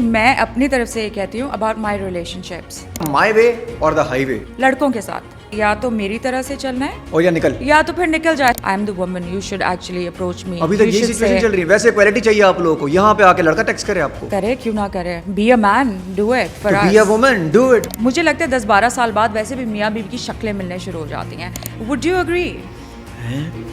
میں اپنی طرف سے یہ کہتی ہوں اباؤٹ مائی ریلیشنشپس. مائی وے اور دا ہائی وے. لڑکوں کے ساتھ یا تو میری طرح سے چلنا ہے اور یا نکل, یا تو پھر نکل جائے. آئی am the woman, you should actually approach me. ابھی تک یہی سچویشن چل رہی ہے. ویسے کوالٹی چاہیے آپ لوگوں کو, یہاں پہ آ کے لڑکا ٹیکس کرے آپ کو. کرے کیوں نہ کرے, be a man, do it for be a woman, do it. مجھے لگتا ہے 10-12 سال بعد ویسے بھی میاں بیوی کی شکلیں ملنے شروع ہو جاتی ہیں. Would you agree?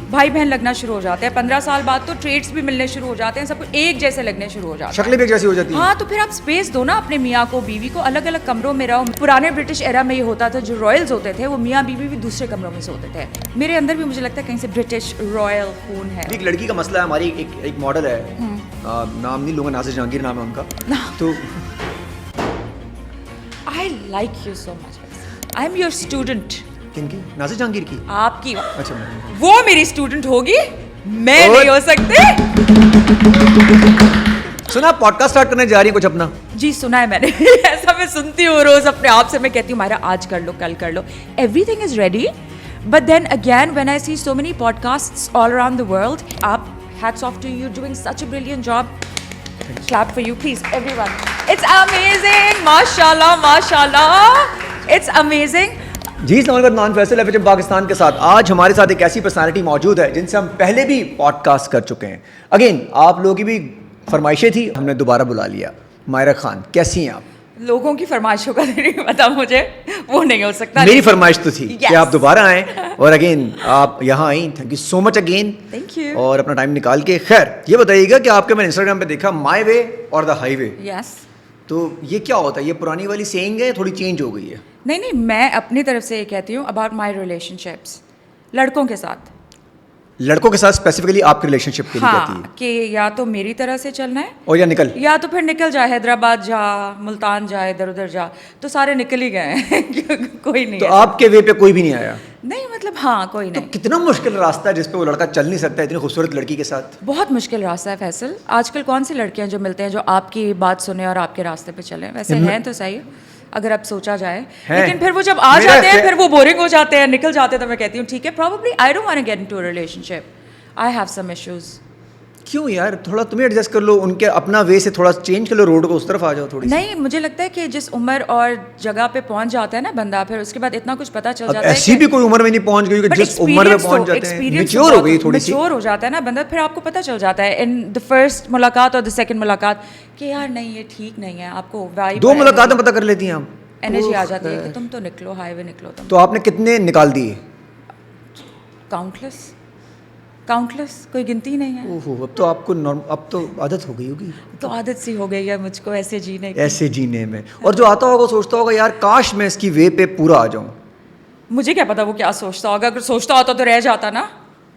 بھائی بہن لگنا شروع ہو جاتے ہیں. 15 سال بعد تو ٹریٹس بھی ملنے شروع ہو جاتے ہیں, سب کو ایک جیسے لگنے شروع ہو جاتے ہیں, شکلیں بھی ایک جیسی ہو جاتی ہیں. ہاں تو پھر آپ اسپیس دو نا اپنے میاں کو, بیوی کو. الگ الگ کمروں میں رہو. پرانے برٹش ایرا میں یہ ہوتا تھا, جو رائلز ہوتے تھے وہ میاں بیوی بھی دوسرے کمروں میں سے ہوتے تھے. میرے اندر بھی مجھے لگتا ہے کہیں سے برٹش رائل خون ہے. ایک لڑکی کا مسئلہ ہے, ہماری ایک ماڈل ہے, نام نہیں لوں گا, نازر جہانگیر نام ہے ان کا. تو I like you so much. I am your student. کن کی؟ نازر جہانگیر کی. آپ کی. اچھا, وہ میری اسٹوڈنٹ ہوگی, میں نہیں ہو سکتی. سنا پوڈ کاسٹ اسٹارٹ کرنے جا رہی ہیں کچھ اپنا؟ جی سنا ہے میں نے. ایسا میں سنتی ہوں روز اپنے آپ سے. میں کہتی ہوں مائرا آج کر لو, کل کر لو. Everything is ready, but then again when I see so many podcasts all around the world, آپ hats off to you, doing such a brilliant job. Clap for you please everyone. It's amazing, mashallah mashallah, it's amazing. جی السلام علیکم, نان فیصل ہے جب پاکستان کے ساتھ. آج ہمارے ساتھ ایک ایسی پرسنالٹی موجود ہے جن سے ہم پہلے بھی پوڈ کاسٹ کر چکے ہیں. اگین آپ لوگوں کی بھی فرمائشیں تھی, ہم نے دوبارہ بلا لیا. مائرا خان, کیسی ہیں آپ؟ لوگوں کی فرمائشوں کا نہیں پتا مجھے, وہ نہیں ہو سکتا. میری فرمائش تو تھی کہ آپ دوبارہ آئیں, اور اگین آپ یہاں آئیں. Thank you so much again. Thank you. اور اپنا ٹائم نکال کے. خیر یہ بتائیے گا کہ آپ کے میں نے انسٹاگرام پہ دیکھا مائی وے اور دا ہائی وے. یس. تو یہ کیا ہوتا ہے؟ یہ پرانی والی سینگ ہے, تھوڑی چینج ہو گئی ہے؟ نہیں, میں اپنی طرف سے یہ کہتی ہوں اباؤٹ مائی ریلیشنشپس. لڑکوں کے ساتھ. لڑکوں کے ساتھ اسپیسیفکلی آپ کے ریلیشن شپ کے لیے کہتی ہے کہ یا تو میری طرح سے چلنا ہے اور یا نکل, یا تو پھر نکل جائے. حیدرآباد جا, ملتان جا, ادھر ادھر جا, تو سارے نکل ہی گئے ہیں. کوئی نہیں. تو آپ کے وے پہ کوئی بھی نہیں آیا؟ نہیں مطلب ہاں کوئی نہیں. تو کتنا مشکل راستہ ہے جس پہ وہ لڑکا چل نہیں سکتا اتنی خوبصورت لڑکی کے ساتھ؟ بہت مشکل راستہ ہے فیصل. آج کل کون سی لڑکیاں جو ملتے ہیں جو آپ کی بات سنیں اور آپ کے راستے پہ چلیں؟ ویسے ہیں تو صحیح اگر اب سوچا جائے, لیکن پھر وہ جب آ جاتے ہیں پھر وہ بورنگ ہو جاتے ہیں, نکل جاتے ہیں. تو میں کہتی ہوں ٹھیک ہے, probably I don't want to get into a relationship, I have some issues. کیوں یار, تھوڑا تمہیں ایڈجسٹ کر لو, ان کے اپنا وے سے تھوڑا چینج کر لو, روڈ کو اس طرف آ جاؤ تھوڑی. نہیں مجھے لگتا ہے کہ جس عمر اور جگہ پہ پہنچ جاتا ہے نا بندہ, پھر اس کے بعد اتنا کچھ پتہ چل جاتا ہے. ایسی بھی کوئی عمر میں نہیں پہنچ گئی کہ جس عمر میں پہنچ جاتے ہیں میچور ہو گئی, تھوڑی سی میچور ہو جاتا ہے نا بندہ, پھر آپ کو پتہ چل جاتا ہے ان دا فرسٹ ملاقات اور دا سیکنڈ ملاقات کہ یار نہیں یہ ٹھیک نہیں ہے. آپ کو وائب, 2 ملاقاتیں پتہ کر لیتی ہیں آپ, انرجی آ جاتی ہے کہ تم تو نکلو, ہائی وے نکلو تم. تو آپ نے کتنے نکال دیے؟ کاؤنٹلیس, کوئی گنتی نہیں ہے. اوہو, اب تو آپ کو اب تو عادت ہو گئی ہوگی. تو عادت سی ہو گئی ہے مجھ کو ایسے جینے میں. اور جو آتا ہوگا سوچتا ہوگا یار کاش میں اس کی وے پہ پورا آ جاؤں. مجھے کیا پتا وہ کیا سوچتا ہوگا, اگر سوچتا ہوتا تو رہ جاتا نا.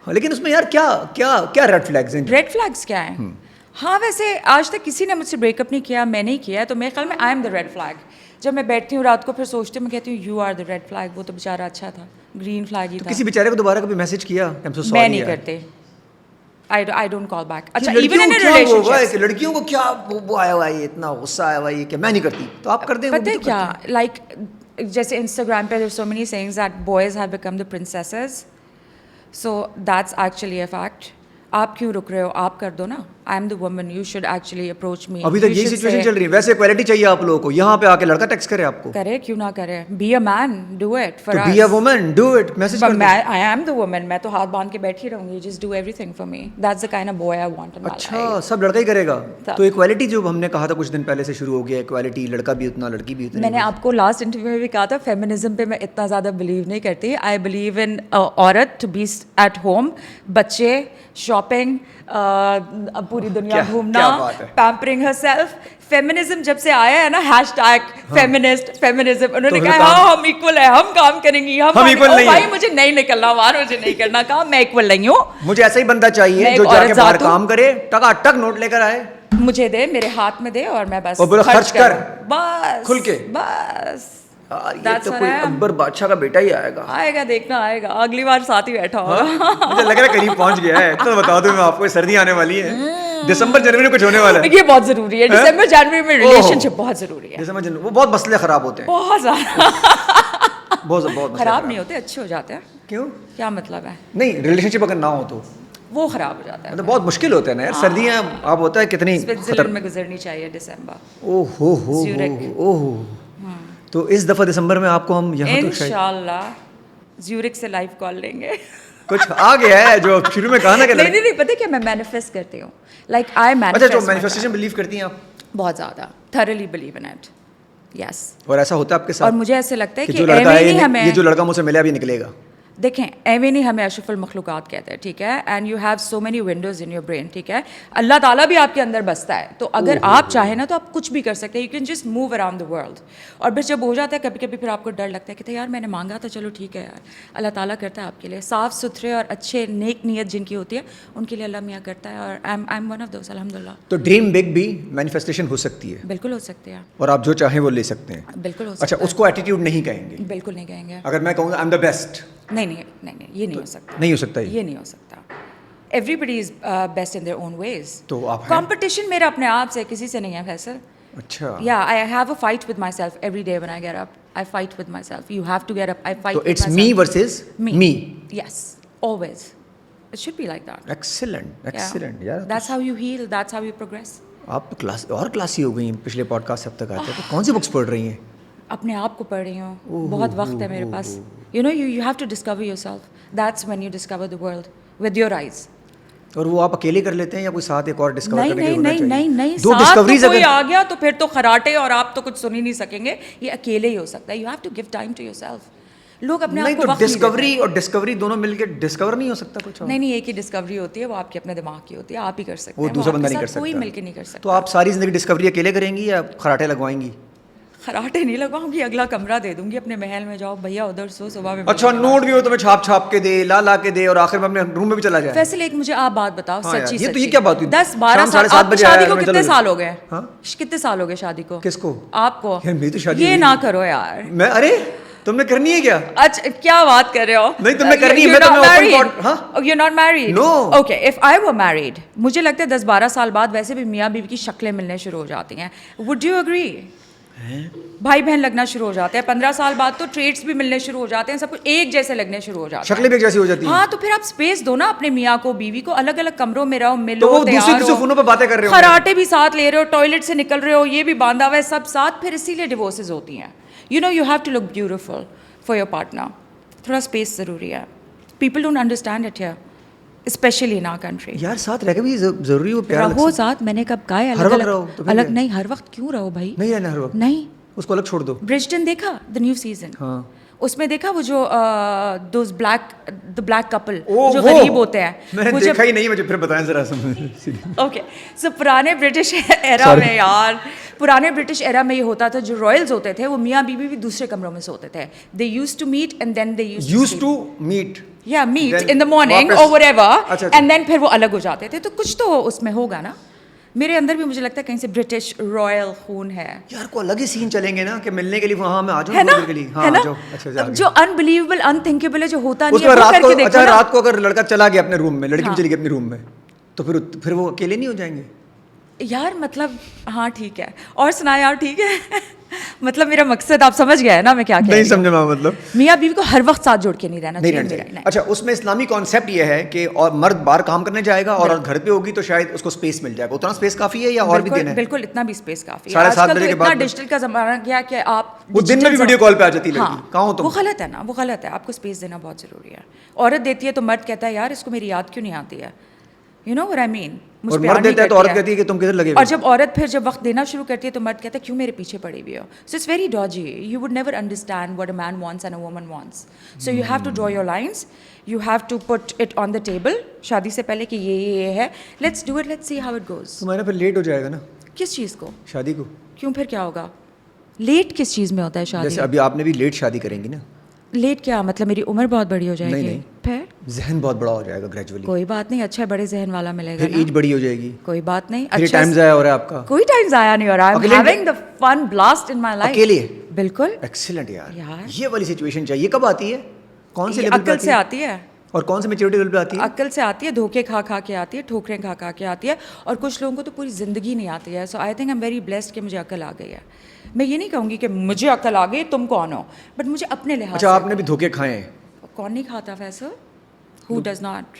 لیکن اس میں یار کیا ریڈ فلیگز ہیں؟ ریڈ فلیگز کیا ہیں؟ ہاں ویسے آج تک کسی نے مجھ سے بریک اپ نہیں کیا, میں نہیں کیا ہے, تو میرے خیال میں I am the red flag. جب میں بیٹھتی ہوں رات کو پھر سوچتی ہوں, میں کہتی ہوں you are the red flag. وہ تو بیچارہ اچھا تھا, گرین فلیگ ہی تھا. کسی بیچارے کو دوبارہ کبھی میسج کیا؟ میں نہیں کرتے, I don't call back. اچھا ایون ان ریلیشنشپ لڑکیوں کو کیا وہ آیا ہوا ہے, اتنا غصہ آیا ہوا ہے کہ میں نہیں کرتی, تو آپ کر دیں. پتہ ہے کیا, لائک جیسے انسٹاگرام پہ so many sayings that boys have become the princesses, so that's actually a fact. آپ کیوں رک رہے ہو, آپ کر دو نا. آئی am the woman, you should actually approach me. ابھی تک یہی سچویشن چل رہی ہے. ویسے کوالٹی چاہیے آپ لوگوں کو, یہاں پہ آ کے لڑکا ٹیکس کرے آپ کو. کرے کیوں نہ کرے, be a man, do it for us. Be a woman, do it. Message کر دو. آئی ایم دا وومن, میں تو ہاتھ باندھ کے بیٹھی رہوں گی. Just do every thing for me. That's the kind of boy I want in my life. اچھا, سب لڑکا ہی کرے گا. تو ایکوالٹی جو ہم نے کہا تھا کچھ دن پہلے سے شروع ہو گیا, ایکوالٹی, لڑکا بھی اتنا لڑکی بھی اتنی. میں نے آپ کو لاسٹ انٹرویو میں بھی کہا تھا, فیمنزم پہ میں اتنا زیادہ بلیو نہیں کرتی. آئی بلیو ان عورت ٹو بی ایٹ ہوم, بچے, شاپنگ, پوری دنیا گھومنا, پیمپرنگ ہر سیلف. فیمنزم جب سے آیا ہے نا, ہیش ٹیگ فیمنسٹ, فیمنزم, انہوں نے کہا ہاں ہم ایکول ہیں, ہم کام کریں گی, ہم ایکول نہیں. بھائی مجھے نہیں نکلنا باہر, مجھے نہیں کرنا. کہا میں ایکول نہیں ہوں. مجھے ایسا ہی بندہ چاہیے جو جا کے باہر کام کرے, ٹکا ٹک نوٹ لے کر آئے, مجھے دے, میرے ہاتھ میں دے, اور میں بس خرچ کر, بس کھل کے. بس یہ تو کوئی اکبر بادشاہ کا بیٹا ہی آئے گا, دیکھنا آئے گا, اگلی بار ساتھ ہی بیٹھا ہوگا. مجھے لگ رہا ہے قریب پہنچ گیا ہے. تو بتا دوں میں آپ کو, سردی آنے والی ہے, دسمبر جنوری میں کچھ ہونے والا ہے. یہ بہت ضروری ہے, دسمبر جنوری میں ریلیشن شپ بہت ضروری ہے. دسمبر جنوری وہ بہت مسئلے خراب ہوتے ہیں, بہت زیادہ. بہت خراب نہیں ہوتے, اچھے ہو جاتے ہیں. کیوں, کیا مطلب ہے؟ نہیں ریلیشن شپ اگر نہ ہو تو وہ خراب ہو جاتا ہے. مطلب بہت مشکل ہوتا ہے نا یار, سردیاں آپ ہوتا ہے کتنی سوئٹزرلینڈ میں گزرنی چاہیے دسمبر. اوہ تو اس دفعہ دسمبر میں آپ کو ہم یہاں تو انشاءاللہ زیورک سے لائیو کال لیں گے. کچھ آ گیا ہے جو شروع میں کہا نا کہ نہیں پتہ کیا میں مینیفیسٹ کرتی ہوں, لائک آئی مینیفیسٹ. اچھا جو مینیفیسٹیشن بلیو کرتی ہیں آپ؟ بہت زیادہ تھرلی بلیو ان اٹ. یس. اور ایسا ہوتا ہے آپ کے ساتھ؟ اور مجھے ایسے لگتا ہے کہ یہ جو لڑکا مجھ سے ملے ابھی نکلے گا. دیکھیں ایویں نہیں ہمیں اشرف المخلوقات کہتے ہیں, ٹھیک ہے, and you have so many Windows in your brain, ٹھیک ہے, اللہ تعالیٰ بھی آپ کے اندر بستا ہے, تو اگر آپ چاہیں نا تو آپ کچھ بھی کر سکتے ہیں, you can just move around the world. اور پھر جب ہو جاتا ہے کبھی کبھی پھر آپ کو ڈر لگتا ہے کہ یار میں نے مانگا تھا, چلو ٹھیک ہے یار, اللہ تعالیٰ کرتا ہے آپ کے لیے. صاف ستھرے اور اچھے نیک نیت جن کی ہوتی ہے ان کے لیے اللہ میاں کرتا ہے, اور I am one of those الحمد للہ. تو ڈریم بگ بھی مینیفیسٹیشن ہو سکتی ہے؟ بالکل ہو سکتے ہیں, اور آپ جو چاہیں وہ لے سکتے ہیں. بالکل ہو سکتا ہے. اچھا اس کو ایٹیٹیوڈ نہیں کہیں گے؟ بالکل نہیں کہیں گے. اگر میں کہوں گا آئی ایم دا بیسٹ؟ نہیں یہ نہیں ہو سکتا. نہیں ہو سکتا یہ نہیں ہو سکتا. Everybody is best in their own ways. تو آپ کمپٹیشن میرا اپنے آپ سے, کسی سے نہیں ہے فیصل. اچھا. یا I have a fight with my self every day when I get up. I fight with myself. You have to get up. I fight with myself. So it's me versus me. Yes, always. It should be like that. Excellent. Yeah. That's how you heal. That's how you progress. آپ تو classy ہو گئی ہیں, پچھلے pod cost اب تک آتے ہیں, تو کون سی بکس پڑھ رہی ہیں؟ اپنے آپ کو پڑھ رہی ہوں, بہت وقت ہے میرے پاس. You have to discover yourself. That's when you discover the world with your eyes. اور وہ آپ اکیلے کر لیتے ہیں یا کوئی ساتھ ایک اور ڈسکور کرنے کے لیے ہونا چاہیے؟ نہیں دو ڈسکوریز اگر کوئی آ گیا تو پھر تو خراٹے اور آپ تو کچھ سن ہی نہیں سکیں گے, یہ اکیلے ہی ہو سکتا ہے. You have to give time to yourself. لوگ اپنے آپ کو وقت ڈسکوری اور ڈسکوری دونوں مل کے ڈسکور نہیں ہو سکتا کچھ؟ نہیں ایک ہی ڈسکوری ہوتی ہے, وہ آپ کے اپنے دماغ کی ہوتی ہے, آپ ہی کر سکتے ہیں, وہ دوسرا بندہ نہیں کر سکتا, کوئی مل کے نہیں کر سکتا. تو آپ ساری زندگی ڈسکوری اکیلے کریں گی یا خراٹے لگوائیں گی؟ خراٹے نہیں لگاؤں گی, اگلا کمرہ دے دوں گی اپنے محل میں, جاؤ بھیا ادھر سو, صبح میں. اچھا نوٹ بھی ہو تو میں چھاپ کے دے, لا کے دے, اور آخر میں اپنے روم میں بھی چلا جائے. فیصل ایک مجھے آپ بات بتاؤ سچی یہ تو یہ کیا بات ہوئی؟ 10-12 سال شادی کو کتنے سال ہو گئے؟ کتنے سال ہو گئے شادی کو؟ کس کو؟ آپ کو. شادی یہ نہ کرو یار. میں ارے تم نے کرنی ہے کیا؟ اچھا کیا بات کر رہے ہو؟ نہیں تم نے کرنی ہے. میں تمہیں You're not married? No. Okay, if I were married, مجھے لگتا ہے 10-12 سال بعد ویسے بھی میاں بیوی کی شکلیں ملنے شروع ہو جاتی ہیں. Would you agree? بھائی بہن لگنا شروع ہو جاتے ہیں. 15 سال بعد تو ٹریٹس بھی ملنے شروع ہو جاتے ہیں, سب کچھ ایک جیسے لگنے شروع ہو جاتے ہیں, شکلیں بھی ایک جیسی ہو جاتی ہیں. ہاں تو پھر آپ اسپیس دو نا اپنے میاں کو بیوی کو, الگ الگ کمروں میں رہو, ملو, دوسرے فونوں پہ باتیں کر رہے ہو, خراٹے بھی ساتھ لے رہے ہو, ٹوائلٹ سے نکل رہے ہو, یہ بھی باندھا ہوا ہے, سب ساتھ, پھر اسی لیے ڈیورسز ہوتی ہیں. You have to look beautiful for your partner. تھوڑا اسپیس ضروری ہے. People don't understand it here, especially in our country. یار ساتھ رہ کے بھی ضروری ہو, پیار رہو ساتھ. میں نے کب کہا ہے الگ نہیں, ہر وقت کیوں رہو بھائی؟ نہیں رہنا ہر وقت, نہیں, اس کو الگ چھوڑ دو. برجٹن دیکھا دا نیو سیزن؟ ہاں اس میں دیکھا وہ جو دوز بلیک کپل جو غریب ہوتے ہیں, میں نے دیکھا ہی نہیں, مجھے پھر بتائیں ذرا. اوکے سو پرانے برٹش ایرا میں یار, پرانے برٹش ایرا میں یہ ہوتا تھا, جو رائلز ہوتے تھے وہ میاں بیوی بھی دوسرے کمروں میں سوتے تھے. They used to meet and then they used to meet in the morning or whatever, and then پھر وہ الگ ہو جاتے تھے. تو کچھ تو اس میں ہوگا نا. میرے اندر بھی مجھے لگتا ہے کہیں سے برٹش رائل خون ہے یار. کو الگ ہی سین چلیں گے نا کہ ملنے کے لیے وہاں میں آ جاؤں کے لیے. ہاں اچھا جو انبلیویبل انتھنکیبل ہے, جو ہوتا نہیں ہے, رات کو. اچھا رات کو اگر لڑکا چلا گیا اپنے روم میں, لڑکی بھی چلی گئی اپنے روم میں, تو پھر وہ اکیلے نہیں ہو جائیں گے یار؟ مطلب ہاں ٹھیک ہے. اور سنا یار ٹھیک ہے, مطلب میرا مقصد آپ سمجھ گئے نا میں کیا کہہ رہی ہوں. نہیں سمجھا میں, مطلب میاں بیوی کو ہر وقت ساتھ جوڑ کے نہیں رہنا چاہیے. اچھا اس میں اسلامی کانسیپٹ یہ ہے کہ اور مرد باہر کام کرنے جائے گا اور گھر پہ ہوگی تو شاید اس کو اسپیس مل جائے گا. اتنا اسپیس کافی ہے یا اور بھی دینا ہے؟ بالکل اتنا بھی اسپیس کافی ہے. 7:30 بجے کے بعد اتنا ڈیجیٹل کا زمانہ گیا کہ آپ وہ دن میں بھی ویڈیو کال پہ آ جاتی ہے لڑکی. کہاں ہو تم؟ وہ غلط ہے نا, وہ غلط ہے. آپ کو اسپیس دینا بہت ضروری ہے. عورت دیتی ہے تو مرد کہتا ہے یار اس کو میری یاد کیوں نہیں آتی ہے. You know what I mean? اور مرد دیتا ہے تو عورت کہتی ہے کہ تم کدھر لگے. اور جب عورت پھر جب وقت دینا شروع کرتی ہے تو مرد کہتا ہے کیوں میرے پیچھے پڑی ہوئی ہو. So it's very dodgy. You would never understand what a man wants and a woman wants. So you have to draw your lines. You have to put it on the table شادی سے پہلے کہ یہ ہے. Let's do it. Let's see how it goes. تمہارا پھر late ہو جائے گا نا کس چیز کو؟ شادی کو. کیوں پھر کیا ہوگا؟ لیٹ کس چیز میں ہوتا ہے شادی؟ جیسے ابھی آپ نے بھی لیٹ شادی کریں گی نا. لیٹ کیا مطلب میری عمر بہت بڑی ہو جائے گی؟ نہیں پھر ذہن بہت بڑا ہو جائے گا گریجولی. کوئی بات نہیں, اچھا بڑے ذہن والا ملے گا. پھر ایج بڑی ہو جائے گی. کوئی بات نہیں. پھر ٹائم ضائع ہو رہا ہے آپ کا. کوئی ٹائم ضائع نہیں ہو رہا. I'm having the fun blast in my life. اکیلے؟ بالکل. ایکسیلنٹ یار. یہ والی سچویشن چاہیے. کب آتی ہے؟ کون سی لیول پہ؟ عقل سے آتی ہے. اور کون سی میچورٹی لیول پہ آتی ہے؟ عقل سے آتی ہے, دھوکے کھا کے آتی ہے, ٹھوکریں کھا کے آتی ہے. اور کچھ لوگوں کو تو پوری زندگی نہیں آتی ہے. So I think I am very blessed کہ مجھے عقل آ گئی ہے. میں یہ نہیں کہوں گی کہ مجھے عقل آ گئی تم کون ہو, بٹ مجھے اپنے لحاظ. اچھا آپ نے بھی دھوکے کھائے ہیں؟ کون نہیں کھاتا Faisal? Who does not?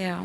Yeah.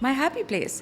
My happy place.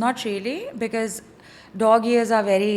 Not really, because dog ears are very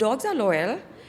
Dogs are loyal.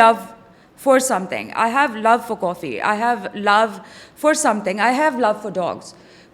love for something. I have love for coffee. I have love for something. I have love for dogs.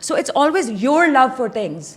So it's always your love for things.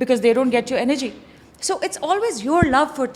because they don't get your energy. So it's always your love for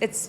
It's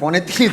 2:45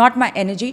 Not my energy.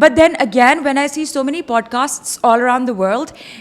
But then again, when I see so many podcasts all around the world,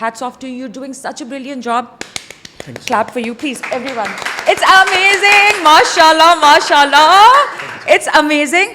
hats off to you, you're doing such a brilliant job. Clap for you, please, everyone. It's amazing, mashallah, mashallah. It's amazing.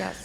Yes.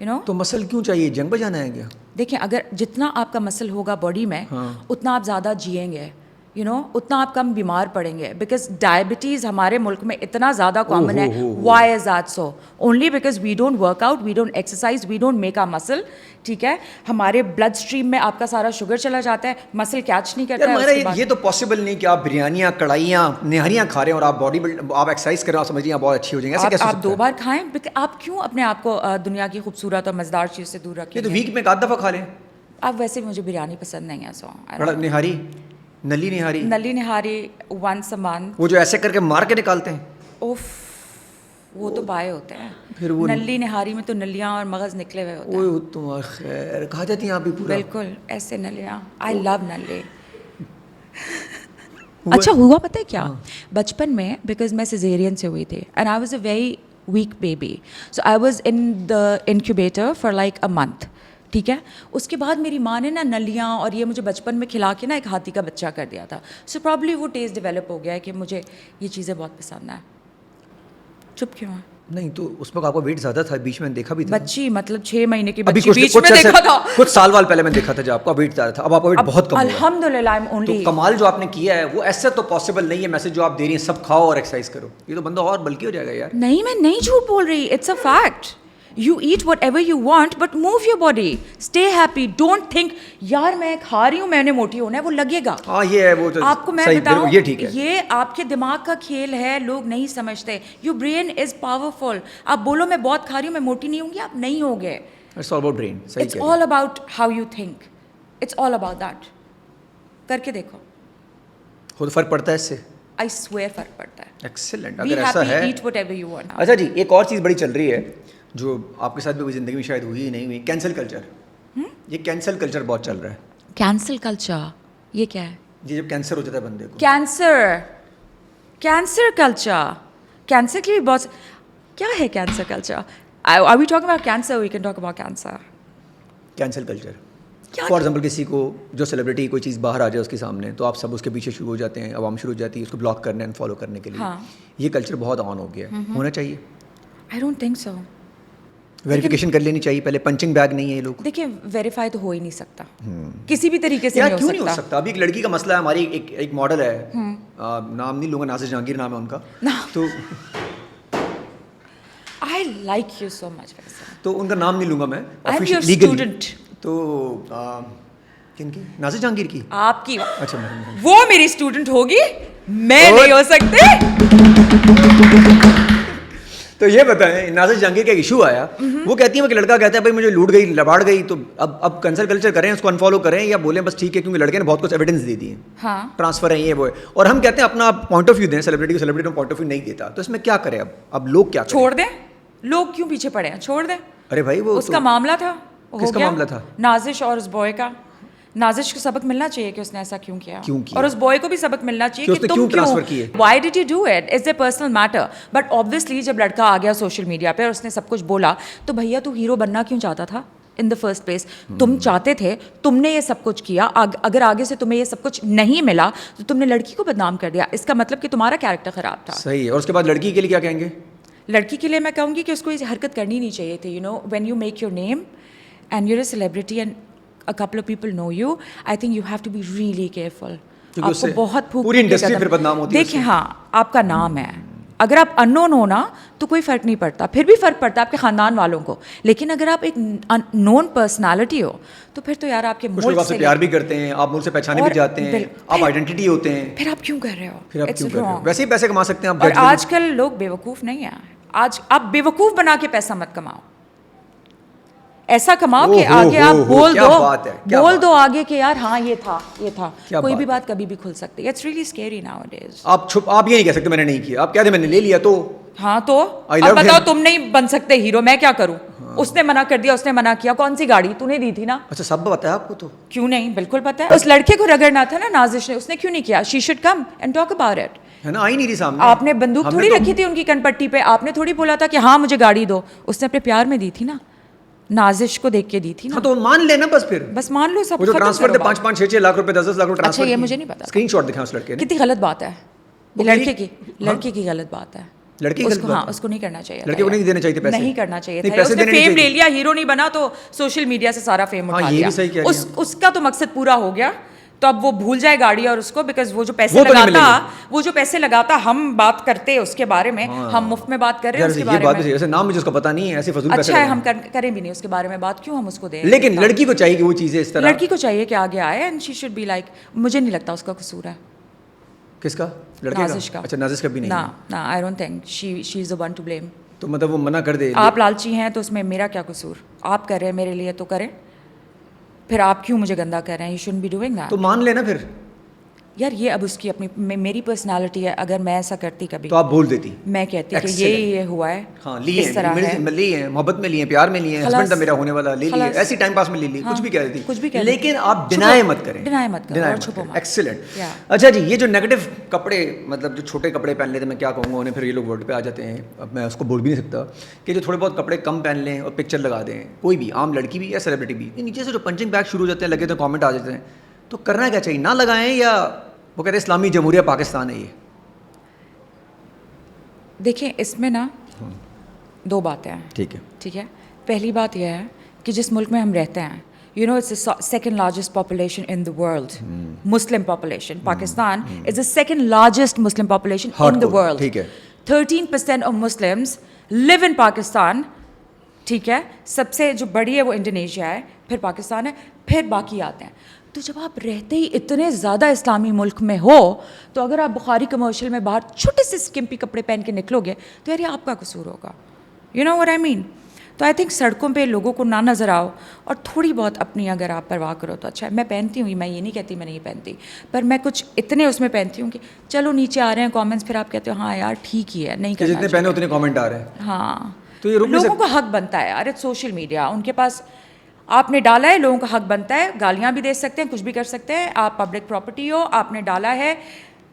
You know. تو مسل کیوں چاہیے, جنگ پہ جانا ہے کیا؟ دیکھیں اگر جتنا آپ کا مسل ہوگا باڈی میں اتنا آپ زیادہ جئیں گے, یو نو, اتنا آپ کم بیمار پڑیں گے. بیکاز ڈائبٹیز ہمارے ملک میں اتنا زیادہ کامن ہے. Why is that so? Only because we don't work out, we don't exercise, we don't make a muscle. ٹھیک ہے, ہمارے بلڈ اسٹریم میں آپ کا سارا شوگر چلا جاتا ہے, مسل کیچ نہیں کرتا ہے. یہ تو پاسبل نہیں کہ آپ بریانیاں, کڑھائیاں, نہاریاں کھا رہے ہیں اور آپ باڈی بلڈ, آپ ایکسرسائز کر رہے ہیں, آپ سمجھ رہے ہیں بہت اچھی ہو جائیں گے. ایسے کیسے آپ 2 بار کھائیں. آپ کیوں اپنے آپ کو دنیا کی خوبصورت اور مزیدار چیز سے دور رکھیں؟ یہ تو ویک میں 1 دفعہ کھا لیں. اب ویسے مجھے بریانی پسند نہیں ہے. سو نہاری, نلی نہاری ونس اے منتھ. وہ جو ایسے کر کے مار کے نکالتے ہیں, اوف, وہ تو بائے ہوتے ہیں. پھر وہ نلی نہاری میں تو نلیاں اور مغز نکلے ہوئے ہوتے ہیں. اوہ تم خیر کھا جاتی ہیں آپ بھی پورا. بالکل ایسے نلیاں. آئی لو نلے. اچھا ہوا پتہ ہے کیا, بچپن میں بیکاز میں سیزیرین سے ہوئی تھی and I was a very weak baby, so I was in the incubator for like a month. ٹھیک ہے, اس کے بعد میری ماں نے نا نلیاں اور یہ مجھے بچپن میں کھلا کے نا ایک ہاتھی کا بچہ کر دیا تھا. سو پرابلی وہ ٹیسٹ ڈیولپ ہو گیا ہے کہ مجھے یہ چیزیں بہت پسند ہیں. چپ کیوں ہیں؟ نہیں تو اس وقت آپ کا ویٹ زیادہ تھا, بیچ میں دیکھا بھی تھا. بچی مطلب 6 مہینے کی بچی بیچ میں دیکھا تھا. کچھ سال وال پہلے میں دیکھا تھا جب آپ کا ویٹ زیادہ تھا, اب آپ کا ویٹ بہت کم ہوا. الحمدللہ آئی ایم اونلی. تو کمال جو آپ نے کیا ہے وہ ایسے تو پاسبل نہیں ہے میسج جو آپ دے رہی ہیں سب کھاؤ اور ایکسرسائز کرو. یہ تو بندہ اور بلکی ہو جائے گا یار. نہیں میں نہیں جھوٹ بول رہی, it's a fact. You eat whatever you want but move your body, stay happy, don't think یار میں کھا رہی ہوں میں نے موٹی ہونا ہے, وہ لگے گا. ہاں یہ ہے, وہ آپ کو میں بتاؤں یہ آپ کے دماغ کا کھیل ہے, لوگ نہیں سمجھتے. Your brain is powerful. آپ بولو میں بہت کھا رہی ہوں میں موٹی نہیں ہوں گی, آپ نہیں ہوگے. It's all about brain. It's all about how you think. It's all about that. کر کے دیکھو, خود فرق پڑتا ہے اس سے. I swear فرق پڑتا ہے. ایکسیلنٹ. اگر ایسا ہے, eat whatever you want. اچھا جی ایک اور چیز بڑی چل رہی ہے جو آپ کے ساتھ بھی زندگی میں شاید ہوئی ہی نہیں ہوئی, کینسل کلچر. یہ کینسل کلچر بہت چل رہا ہے. کینسل کلچر یہ کیا ہے؟ جی جب کینسر ہو جاتا ہے بندے کو. کینسر کلچر, کینسر کی بھی بہت, کیا ہے cancer culture? Are we talking about cancer? We can talk about cancer. Cancel culture for example کسی کو جو سیلیبریٹی کوئی چیز باہر آ جائے اس کے سامنے تو آپ سب اس کے پیچھے شروع ہو جاتے ہیں, عوام شروع ہو جاتی ہے اس کو بلاک کرنے اینڈ فالو کرنے کے لیے. یہ کلچر بہت آن ہو گیا ہے, ہونا چاہیے. I don't think so. Verification کر لینی چاہیے پہلے, پنچنگ بیگ نہیں ہے یہ لوگ. دیکھیں ویریفائی تو ہو ہی نہیں سکتا کسی بھی طریقے سے. کیوں نہیں ہو سکتا؟ ابھی ایک لڑکی کا مسئلہ ہے, ہماری ایک ماڈل ہے, نام نہیں لوں گا, نازش جہانگیر نام ہے ان کا. تو I like you so much. تو ان کا نام نہیں لوں گا میں. I'm your student. تو کن کی؟ نازش جہانگیر کی. آپ کی. اچھا وہ میری اسٹوڈنٹ ہوگی, میں نہیں ہو سکتے. تو یہ بتائیں, نازش جہانگیر کا ایشو آیا, وہ کہتی ہیں کہ لڑکا کہتا ہے بھائی مجھے لوٹ گئی, لباڑ گئی, تو اب کینسل کلچر کریں, اس کو انفالو کریں یا بولیں بس ٹھیک ہے, کیونکہ لڑکے نے بہت کچھ ایویڈنس دے دی ہے, ٹرانسفر ہے یہ وہ ہے, اور ہم کہتے ہیں اپنا پوائنٹ آف ویو دیں. سیلیبریٹی کو سیلیبریٹی پوائنٹ آف ویو نہیں دیتا, تو اس میں کیا کریں اب لوگ کیا کریں؟ چھوڑ دیں. لوگ کیوں پیچھے پڑے ہیں, چھوڑ دیں. ارے بھائی وہ اس کا معاملہ تھا. کس کا معاملہ تھا؟ نازش اور اس بوائے کا. نازش کو سبق ملنا چاہیے کہ اس نے ایسا کیوں کیا, اور اس بوائے کو بھی سبق ملنا چاہیے کہ تم کیوں, why did you do it, is a personal matter. But obviously جب لڑکا آ گیا سوشل میڈیا پہ اور اس نے سب کچھ بولا, تو بھیا تو ہیرو بننا کیوں چاہتا تھا ان دا فرسٹ پلیس؟ تم چاہتے تھے, تم نے یہ سب کچھ کیا, اگر آگے سے تمہیں یہ سب کچھ نہیں ملا تو تم نے لڑکی کو بدنام کر دیا. اس کا مطلب کہ تمہارا کیریکٹر خراب تھا. صحیح ہے. اور اس کے بعد لڑکی کے لیے کیا کہیں گے؟ لڑکی کے لیے میں کہوں گی کہ اس کو یہ حرکت کرنی نہیں چاہیے تھی. You know when you make your name and you a celebrity and a couple of people know you, I think you have to be really careful. آپ کو بہت پوری انڈسٹری پھر بدنام ہوتی ہے. دیکھیں ہاں آپ کا نام ہے, اگر آپ انون ہو نا تو کوئی فرق نہیں پڑتا, پھر بھی فرق پڑتا ہے آپ کے خاندان والوں کو. لیکن اگر آپ ایک نون پرسنالٹی ہو تو پھر تو یار آپ کے ملک سے پیار بھی کرتے ہیں, آپ ملک سے پہچانے بھی جاتے ہیں, آپ آئیڈینٹی ہوتے ہیں, پھر آپ کیوں کر رہے ہو؟ پھر آپ کیوں کر رہے ہو؟ ویسے ہی پیسے کما سکتے ہیں آپ. اور آج کل لوگ بیوقوف نہیں ہیں. آج آپ بیوقوف بنا کے پیسہ مت کماؤ, ایسا کماؤ کہ آگے آپ بول دو آگے کہ یار ہاں یہ تھا. کوئی بھی بات کبھی بھی کھل سکتی ہے. It's really scary nowadays. آپ یہ نہیں کہہ سکتے میں نے نہیں کیا, آپ کہہ دیں میں نے لے لیا تو. ہاں تو اب بتاؤ تم نہیں بن سکتے ہیرو, میں کیا کروں؟ اس نے منع کر دیا, اس نے منع کیا, کون سی گاڑی تو نے دی تھی نا. اچھا سب پتہ ہے آپ کو؟ تو کیوں نہیں, بالکل پتہ ہے. اس لڑکے کو رگڑنا تھا نا نازش نے, اس نے کیوں نہیں کیا؟ She should come and talk about it. ہے نا, آئی نہیں رہی سامنے. آپ نے بندوق تھوڑی رکھی تھی ان کی کن پٹی پہ, آپ نے تھوڑی بولا تھا کہ ہاں مجھے گاڑی دو. اس نے اپنے پیار میں دی تھی نا, نازش کو دیکھ کے دی تھی نا. تو مان لینا بس, پھر بس مان لو. سب جو ٹرانسفر تھے 5-5 6-6 لاکھ روپے 10-10 لاکھ روپے ٹرانسفر. اچھا یہ مجھے نہیں پتا, اسکرین شاٹ دکھا اس لڑکے نے. کتنی غلط بات ہے, لڑکے کی غلط بات ہے. لڑکی ہاں اس کو نہیں کرنا چاہیے, لڑکے کو نہیں دینے چاہیے پیسے, نہیں کرنا چاہیے تھا. اس نے فیم لے لیا, ہیرو نہیں بنا تو سوشل میڈیا سے سارا فیم اٹھا لیا, اس کا تو مقصد پورا ہو گیا. تو اب وہ بھول جائے گاڑی اور اس کو, بیکاز وہ جو پیسے لگاتا ہم بات کرتے اس کے بارے میں, ہم مفت میں بات کر رہے ہیں اس کے بارے میں. ایسے نام مجھے اس کا پتہ نہیں ہے, ایسے فضول پیسے. اچھا ہے ہم کریں بھی نہیں اس کے بارے میں بات, کیوں ہم اس کو دیں. لیکن لڑکی کو چاہیے کہ وہ چیزیں اس طرح, لڑکی کو چاہیے کہ آگے آئے, and she should be like, مجھے نہیں لگتا اس کا قصور ہے. کس کا؟ نازش کا. اچھا نازش کا بھی نہیں. نہ I don't think she is the one to blame. تو مطلب وہ منع کر دے. آپ لالچی ہیں تو اس میں میرا کیا قصور, آپ کر رہے ہیں میرے لیے تو کریں, پھر آپ کیوں مجھے گندا کر رہے ہیں. You shouldn't be doing that. تو مان لینا پھر یار, یہ اب اس کی اپنی, میری پرسنالٹی ہے, اگر میں ایسا کرتی کبھی تو آپ بول دیتی, میں کہتی کہ یہ ہوا ہے. ہاں لیے ہیں, محبت میں لیے, پیار میں لیے, ہسبینڈ تھا میرا ہونے والا, لے لیے, ایسی ٹائم پاس میں لے لی, کچھ بھی کہہ دیتی, لیکن آپ ڈینائی مت کریں. ایکسیلنٹ. اچھا جی, یہ جو نیگیٹو کپڑے, مطلب جو چھوٹے کپڑے پہن لیتے, میں کیا کہوں گا انہیں, پھر یہ لوگ ورڈ پہ آ جاتے ہیں, اب میں اس کو بول بھی نہیں سکتا, کہ جو تھوڑے بہت کپڑے کم پہن لیں اور پکچر لگا دیں, کوئی بھی عام لڑکی بھی یا سیلیبریٹی بھی, نیچے سے جو پنچنگ بیگ شروع ہو جاتے ہیں, لگے تو کامنٹ آ جاتے ہیں, تو کرنا کیا چاہیے, نہ لگائیں یا وہ کہتے ہیں اسلامی جمہوریہ پاکستان ہے یہ. دیکھیں اس میں نا دو باتیں ہیں. ٹھیک ہے, پہلی بات یہ ہے کہ جس ملک میں ہم رہتے ہیں, you know it's the second largest population in the world, Muslim population. Pakistan is the second largest Muslim population in the world. 13% of Muslims live in Pakistan. ٹھیک ہے, سب سے جو بڑی ہے وہ انڈونیشیا ہے, پھر پاکستان ہے, پھر باقی آتے ہیں. تو جب آپ رہتے ہی اتنے زیادہ اسلامی ملک میں ہو, تو اگر آپ بخاری کمرشل میں باہر چھوٹے سے اسکمپی کپڑے پہن کے نکلو گے تو یار یہ آپ کا قصور ہوگا. یو نو واٹ آئی مین. تو آئی تھنک سڑکوں پہ لوگوں کو نہ نظر آؤ, اور تھوڑی بہت اپنی اگر آپ پرواہ کرو تو اچھا ہے. میں پہنتی ہوں, میں یہ نہیں کہتی میں نہیں پہنتی, پر میں کچھ اتنے اس میں پہنتی ہوں کہ چلو نیچے آ رہے ہیں کامنٹس, پھر آپ کہتے ہو ہاں یار ٹھیک ہی ہے, نہیں کرنا جتنے پہنے اتنے کامنٹ آ رہے ہیں. ہاں, تو یہ لوگوں کو حق بنتا ہے یار, سوشل میڈیا ان کے پاس, آپ نے ڈالا ہے, لوگوں کا حق بنتا ہے, گالیاں بھی دے سکتے ہیں, کچھ بھی کر سکتے ہیں, آپ پبلک پراپرٹی ہو, آپ نے ڈالا ہے,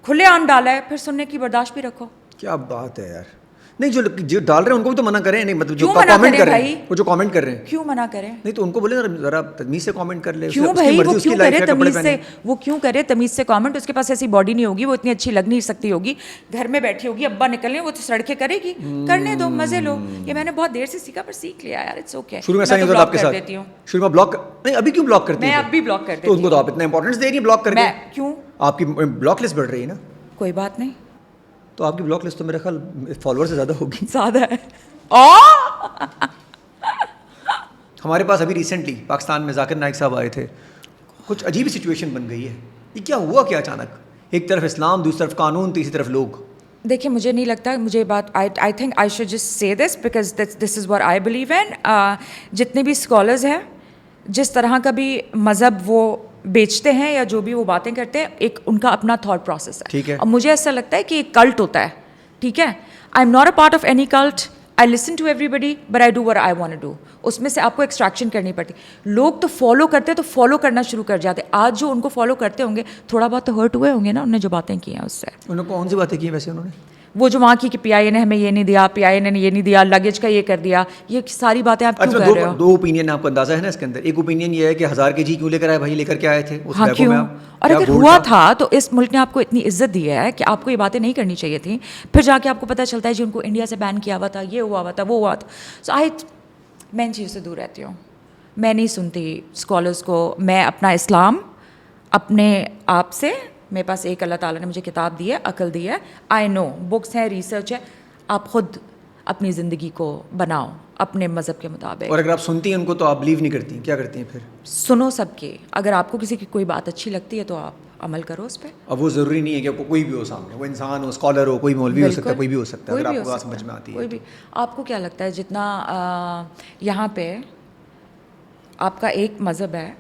کھلے عام ڈالا ہے, پھر سننے کی برداشت بھی رکھو. کیا بات ہے یار. نہیں جو ڈال رہے ہیں ان کو بھی تو منع کریں, نہیں مطلب جو کامنٹ کر رہے ہیں, وہ جو کامنٹ کر رہے ہیں کیوں منع کریں. نہیں تو ان کو بولے ذرا تمیز سے کامنٹ کر لے. کیوں بھائی, وہ کیوں کرے تمیز سے, وہ کیوں کرے تمیز سے کامنٹ. اس کے پاس ایسی باڈی نہیں ہوگی, وہ اتنی اچھی لگ نہیں سکتی ہوگی, گھر میں بیٹھی ہوگی, ابا نکلیں, وہ تو سڑکیں کرے گی, کرنے دو, مزے لو. یہ میں نے بہت دیر سے سیکھا, پر سیکھ لیا یار, اٹس اوکے. شروع میں ایسا آپ کے ساتھ دیتی ہوں, شروع میں بلاک نہیں, ابھی کیوں بلاک کرتی ہیں. میں اب بھی بلاک کر دیتی ہوں. تو ان کو تو آپ اتنا امپورٹنس دے رہی ہیں بلاک کر کے. کیوں, آپ کی بلاک لسٹ بڑھ رہی ہے نا. کوئی بات نہیں, تو آپ کی بلاک لسٹ تو میرے خیال فالوور سے زیادہ ہوگی. زیادہ ہے. ہمارے پاس ابھی ریسنٹلی پاکستان میں ذاکر نائک صاحب آئے تھے, کچھ عجیب سچویشن بن گئی ہے. یہ کیا ہوا کیا اچانک, ایک طرف اسلام, دوسری طرف قانون, تیسری طرف لوگ. دیکھیں مجھے نہیں لگتا, مجھے بات آئی think I should just say this because this is what I believe in. جتنے بھی اسکالرز ہیں, جس طرح کا بھی مذہب وہ بیچتے ہیں یا جو بھی وہ باتیں کرتے ہیں, ایک ان کا اپنا تھاٹ پروسیس ہے. ٹھیک ہے, اور مجھے ایسا لگتا ہے کہ ایک کلٹ ہوتا ہے. ٹھیک ہے, I am not a part of any cult, I listen to everybody but I do what I want to do. اس میں سے آپ کو ایکسٹریکشن کرنی پڑتی. لوگ تو فالو کرتے تو فالو کرنا شروع کر جاتے. آج جو ان کو فالو کرتے ہوں گے, تھوڑا بہت تو ہرٹ ہوئے ہوں گے نا, انہوں نے جو باتیں کی ہیں اس سے. انہوں نے کون سی باتیں کی ویسے انہوں نے؟ وہ جو وہاں کی کہ پی آئی اے نے ہمیں یہ نہیں دیا, پی آئی اے نے یہ نہیں دیا, لگیج کا یہ کر دیا, یہ ساری باتیں آپ کیوں کر رہے ہو. دو اوپینین آپ کو اندازہ ہے نا اس کے اندر. ایک اوپینین یہ ہے کہ 1000 کے جی کیوں لے کر آئے بھائی, لے کر کے آئے تھے اس بیگوں میں. اور اگر ہوا تھا تو اس ملک نے آپ کو اتنی عزت دی ہے کہ آپ کو یہ باتیں نہیں کرنی چاہیے تھیں. پھر جا کے آپ کو پتہ چلتا ہے جی ان کو انڈیا سے بین کیا ہوا تھا, یہ ہوا ہوا تھا, وہ ہوا تھا. سو میں ان چیزوں سے دور رہتی ہوں, میں نہیں سنتی اسکالرس کو. میں اپنا اسلام اپنے آپ سے, میرے پاس ایک اللہ تعالیٰ نے مجھے کتاب دی ہے, عقل دی ہے, آئی نو, بکس ہیں, ریسرچ ہے, آپ خود اپنی زندگی کو بناؤ اپنے مذہب کے مطابق. اور اگر آپ سنتی ہیں ان کو تو آپ بلیو نہیں کرتی, کیا کرتی ہیں پھر؟ سنو سب کے, اگر آپ کو کسی کی کوئی بات اچھی لگتی ہے تو آپ عمل کرو اس پہ. اب وہ ضروری نہیں ہے کہ کوئی بھی ہو سامنے, وہ انسان ہو, اسکالر ہو, کوئی مولوی ہو سکتا ہے, کوئی بھی ہو سکتا ہے, اگر آپ کو بات سمجھ میں آتی ہے. کوئی بھی. آپ کو کیا لگتا ہے جتنا یہاں پہ آپ کا ایک مذہب ہے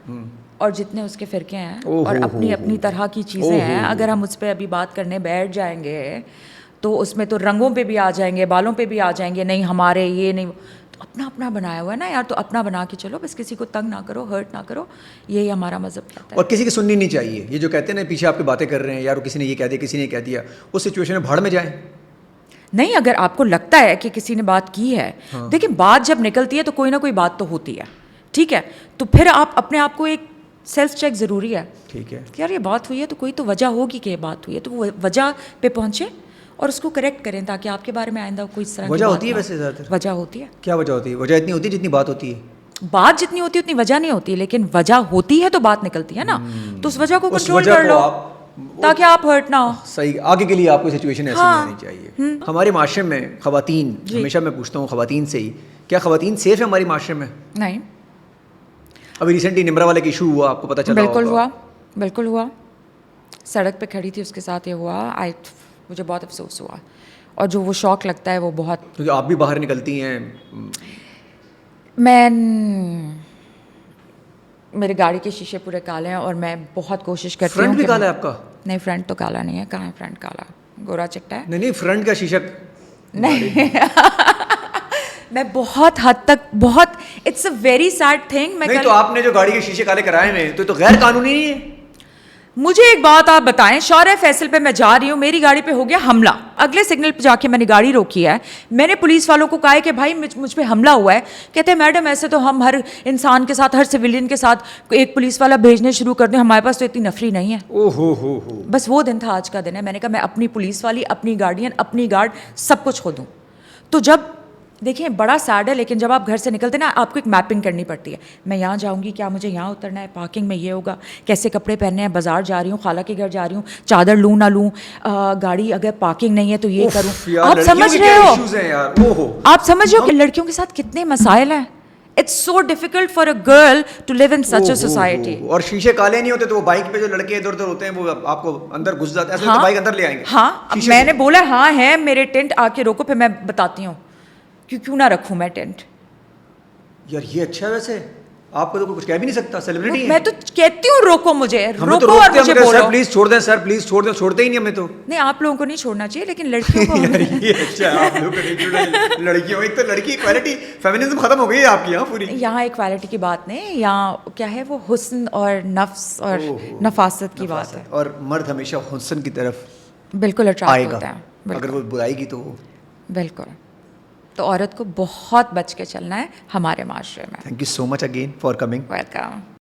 اور جتنے اس کے فرقے ہیں اور اپنی اپنی طرح کی چیزیں ہیں, اگر ہم اس پہ ابھی بات کرنے بیٹھ جائیں گے تو اس میں تو رنگوں پہ بھی آ جائیں گے, بالوں پہ بھی آ جائیں گے, نہیں ہمارے یہ نہیں. تو اپنا اپنا بنایا ہوا ہے نا یار, تو اپنا بنا کے چلو, بس کسی کو تنگ نہ کرو, ہرٹ نہ کرو, یہی ہمارا مذہب کہتا ہے. اور کسی کی سننی نہیں چاہیے. یہ جو کہتے ہیں نا پیچھے آپ کی باتیں کر رہے ہیں یار, کسی نے یہ کہہ دیا, کسی نے کہہ دیا, اس سچویشن میں بھاڑ میں جائیں. نہیں, اگر آپ کو لگتا ہے کہ کسی نے بات کی ہے, دیکھیں بات جب نکلتی ہے تو کوئی نہ کوئی بات تو ہوتی ہے. ٹھیک ہے, تو پھر آپ اپنے آپ کو ایک سیلف چیک ضروری ہے. ٹھیک ہے, یار یہ بات ہوئی ہے تو کوئی تو وجہ ہوگی کہ یہ بات ہوئی ہے, تو وہ وجہ پہ پہنچے اور اس کو کریکٹ کریں تاکہ آپ کے بارے میں آئندہ کوئی اس طرح کی وجہ بات ہوتی ہے نہ ہو. ویسے زیادہ تر؟ وجہ ہوتی ہے. کیا وجہ ہوتی ہے؟ وجہ اتنی ہوتی ہے جتنی بات ہوتی ہے. بات جتنی ہوتی ہے اتنی وجہ نہیں ہوتی, لیکن وجہ ہوتی ہے تو بات نکلتی ہے نا. تو اس وجہ کو کنٹرول کر لو تاکہ آپ ہرٹ نہ ہو. صحیح, آگے کے لیے آپ کو سچویشن ایسی نہیں آنی چاہیے. ہمارے معاشرے میں خواتین, ہمیشہ میں پوچھتا ہوں خواتین سے ہی, کیا خواتین سیف ہے ہمارے معاشرے میں؟ نہیں. ابھی ریسنٹلی نمرا والے کی ایشو ہوا, آپ کو پتہ چلا ہوگا. بالکل ہوا. سڑک پہ کھڑی تھی, اس کے ساتھ یہ ہوا. مجھے بہت افسوس ہوا, اور جو وہ شوق لگتا ہے وہ بہت. کیونکہ آپ بھی باہر نکلتی ہیں. میرے گاڑی کے شیشے پورے کالے ہیں اور میں بہت کوشش کرتی ہوں. فرنٹ بھی کالا ہے آپ کا؟ نہیں, فرنٹ تو کالا نہیں ہے. کہاں ہے فرنٹ کالا؟ گورا چٹا ہے. نہیں, فرنٹ کا شیشہ نہیں. میں بہت حد تک, بہت, it's a very sad thing. نہیں تو آپ نے جو گاڑی کے شیشے کالے کرائے ہیں تو غیر قانونی نہیں ہے؟ مجھے ایک بات آپ بتائیں, شارع فیصل پہ میں جا رہی ہوں, میری گاڑی پہ ہو گیا حملہ. اگلے سگنل پہ جا کے میں نے گاڑی روکی ہے. میں نے پولیس والوں کو کہا ہے کہ بھائی مجھ پہ حملہ ہوا ہے. کہتے ہیں میڈم ایسے تو ہم ہر انسان کے ساتھ, ہر سویلین کے ساتھ ایک پولیس والا بھیجنے شروع کر دیں, ہمارے پاس تو اتنی نفری نہیں ہے. او ہو. بس وہ دن تھا, آج کا دن ہے. میں نے کہا میں اپنی پولیس والی, اپنی گارڈین, اپنی گارڈ, سب کچھ کھو دوں. تو جب دیکھیں بڑا سیڈ ہے, لیکن جب آپ گھر سے نکلتے نا, آپ کو ایک میپنگ کرنی پڑتی ہے. میں یہاں جاؤں گی, کیا مجھے یہاں اترنا ہے, پارکنگ میں یہ ہوگا, کیسے کپڑے پہننے ہیں, بازار جا رہی ہوں, خالہ کے گھر جا رہی ہوں, چادر لوں نہ لوں, گاڑی اگر پارکنگ نہیں ہے تو یہ کروں. آپ سمجھ رہے ہو, آپ سمجھ رہے ہو کہ لڑکیوں کے ساتھ کتنے مسائل ہیں. It's so difficult for a girl to live in such a society. اور شیشے کالے نہیں ہوتے تو وہ بائک پہ جو لڑکے ادھر ادھر ہوتے ہیں وہ آپ کو اندر گھس جاتے ہیں, ایسے تو بائک اندر لے آئیں گے. ہاں, میں نے بولا ہاں ہے میرے ٹینٹ, آ کے روکو, پھر میں بتاتی ہوں کیوں نہ رکھوں میں ٹینٹ. یار یہ اچھا ہے, ویسے آپ کو تو کچھ کہہ بھی نہیں سکتا, سیلیبریٹی ہے. میں تو کہتی ہوں روکو مجھے, روکو اور مجھے بولو سر پلیز چھوڑ دیں, سر پلیز چھوڑ دیں. چھوڑتے ہی نہیں ہمیں تو. نہیں, آپ لوگوں کو نہیں چھوڑنا چاہیے, لیکن لڑکیوں کو. یہ اچھا ہے, آپ لوگوں کو نہیں چھوڑنا. لڑکیوں, ایک تو لڑکی ایکوالٹی, فیمنزم ختم ہو گئی ہے آپ کی یہاں پوری. یہاں ایکوالٹی کی بات نہیں, یہاں کیا ہے وہ حسن اور نفس اور نفاست کی بات ہے. اور مرد ہمیشہ حسن کی طرف بالکل اٹریکٹ ہوتا ہے, اگر وہ برائے گی تو. بالکل. تو عورت کو بہت بچ کے چلنا ہے ہمارے معاشرے میں. Thank you so much again for coming. Welcome.